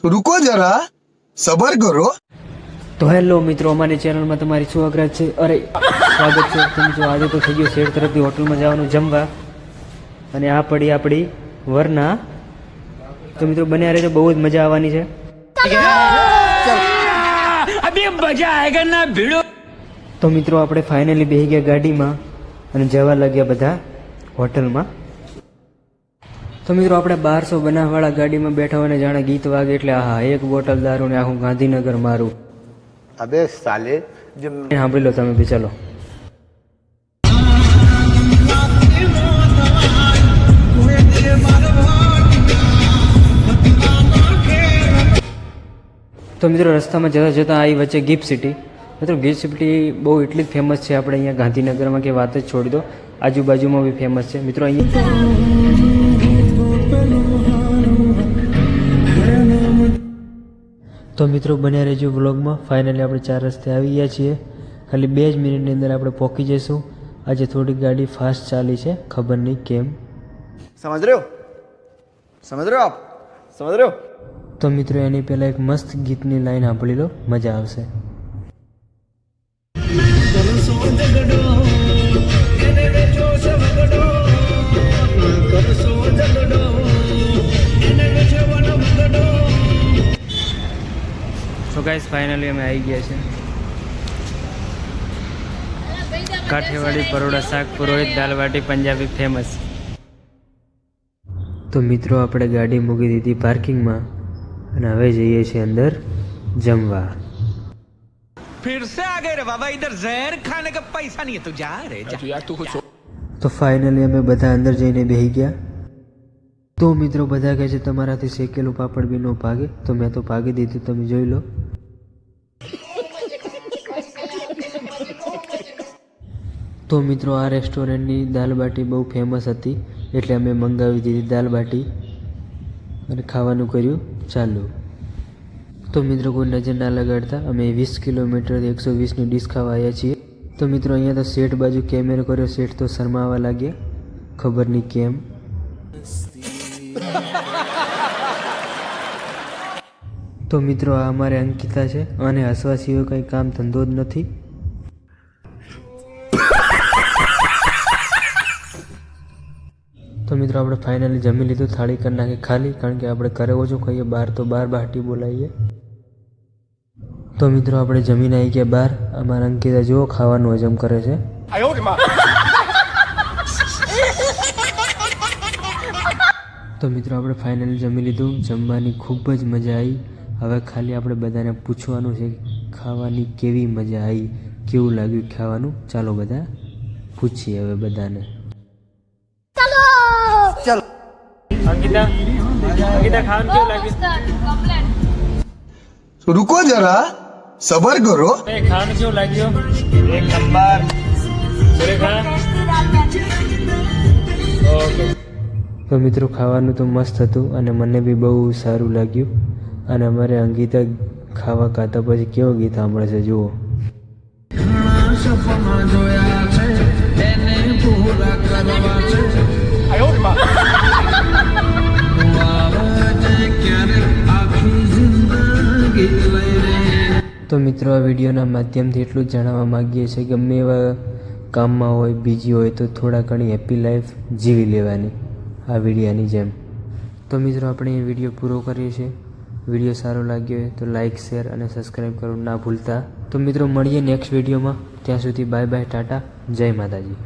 रुको जरा सबर करो। તો હેલો મિત્રો, અમારી ચેનલમાં તમારી સ્વાગત છે. સ્વાગત છે. તો મિત્રો આજે તો થઈ ગયો શેર તરફથી હોટલમાં જવાનું જમવા, અને આ પડી આપણી વરના. તો મિત્રો બન્યા રહેજો, બહુ જ મજા આવવાની છે. તો મિત્રો આપણે ફાઇનલી બેસી ગયા ગાડીમાં અને જવા લાગ્યા બધા હોટલમાં. તો મિત્રો આપણે 1200 બનાવવાળા ગાડીમાં બેઠા હોય ને જાણે ગીત વાગે એટલે આહા, એક બોટલ દારૂ ને આખું ગાંધીનગર મારું. अबे साले जब સાંભળી લો તમે બી, ચાલો. તો મિત્રો રસ્તામાં જતાં જતાં આવી વચ્ચે ગિફ્ટ સિટી. મિત્રો ગિફ્ટ સિટી બહુ એટલી જ ફેમસ છે આપણે અહીંયા ગાંધીનગરમાં કે વાત જ છોડી દો, આજુબાજુમાં બી ફેમસ છે મિત્રો. તો મિત્રો બન્યા રહેજો વ્લોગમાં. ફાઇનલી આપણે 4 રસ્તે આવી ગયા છીએ. ખાલી 2 જ મિનિટની અંદર આપણે પહોંચી જઈશું. આજે થોડી ગાડી ફાસ્ટ ચાલી છે, ખબર નહીં કેમ. समझ रहे हो आप समझ रहे हो। તો મિત્રો એની પહેલાં એક મસ્ત ગીતની લાઈન સાંભળી લો, મજા આવશે. તો ગાઈસ ફાઇનલી અમે આવી ગયા છે કાઠિયાવાડી પરોડા શાક પુરોહિત દાલ બાટી પંજાબી ફેમસ. તો મિત્રો આપણે ગાડી મૂકી દીધી પાર્કિંગમાં અને હવે જઈએ છીએ અંદર જમવા. फिर से आ गए रे बाबा, इधर जहर खाने का पैसा नहीं है तो जा रे जा। તો ફાઇનલી અમે બધા અંદર જઈને બેસી ગયા. તો મિત્રો બધા કહે છે તમારાથી શેકેલું પાપડ બી ન ભાગે, તો મેં તો ભાગી દીધું, તમે જોઈ લો. તો મિત્રો આ રેસ્ટોરન્ટની દાલ બાટી બહુ ફેમસ હતી એટલે અમે મંગાવી દીધી દાલ બાટી અને ખાવાનું કર્યું ચાલુ. તો મિત્રો કોઈ નજર ના લગાડતા અમે 20 કિલોમીટરથી 120ની ડીશ ખાવા આવ્યા છીએ. તો મિત્રો અહીંયા તો શેઠ બાજુ કેમેરો કર્યો, શેઠ તો શરમાવા લાગ્યા, ખબર નહીં કેમ. તો મિત્રો આ અમારે અંકિતા છે અને હસવા સિવાય કંઈ કામ ધંધો જ નથી. તો મિત્રો આપણે ફાઇનલી જમી લીધું, થાળી કરી નાખી ખાલી, કારણ કે આપણે ઘરે ઓછું ખાઈએ, બહાર તો બાર બાટી બોલાવીએ. તો મિત્રો આપણે જમીને આવી ગયા બહાર. અમારા અંકિતા જુઓ ખાવાનું હજમ કરે છે. તો મિત્રો આપણે ફાઇનલી જમી લીધું, જમવાની ખૂબ જ મજા આવી. હવે ખાલી આપણે બધાને પૂછવાનું છે ખાવાની કેવી મજા આવી, કેવું લાગ્યું ખાવાનું. ચાલો બધા પૂછીએ હવે બધાને. चल અંકિતા ખાવાનું કેવું લાગ્યું? रुको जरा सबर करो। ખાવાનું કેવું લાગ્યું? एक नंबर। તો મિત્રો ખાવાનું તો મસ્ત હતું અને મને બી બહુ સારું લાગ્યું. અને અમારે અંકિતા ખાવા ખાતા પછી કેવો ગીત સાંભળે છે જુઓ. તો મિત્રો આ વિડીયોના માધ્યમથી એટલું જ જણાવવા માગીએ છીએ કે ગમે એવા કામમાં હોય, બીજી હોય તો થોડા ઘણી હેપી લાઈફ જીવી લેવાની આ વિડીયોની જેમ. તો મિત્રો આપણે એ વિડીયો પૂરો કરીએ છીએ. વિડીયો સારો લાગ્યો હોય તો લાઇક, શેર અને સબસ્ક્રાઈબ કરવાનું ના ભૂલતા. તો મિત્રો મળીએ નેક્સ્ટ વિડીયોમાં. ત્યાં સુધી બાય બાય, ટાટા, જય માતાજી.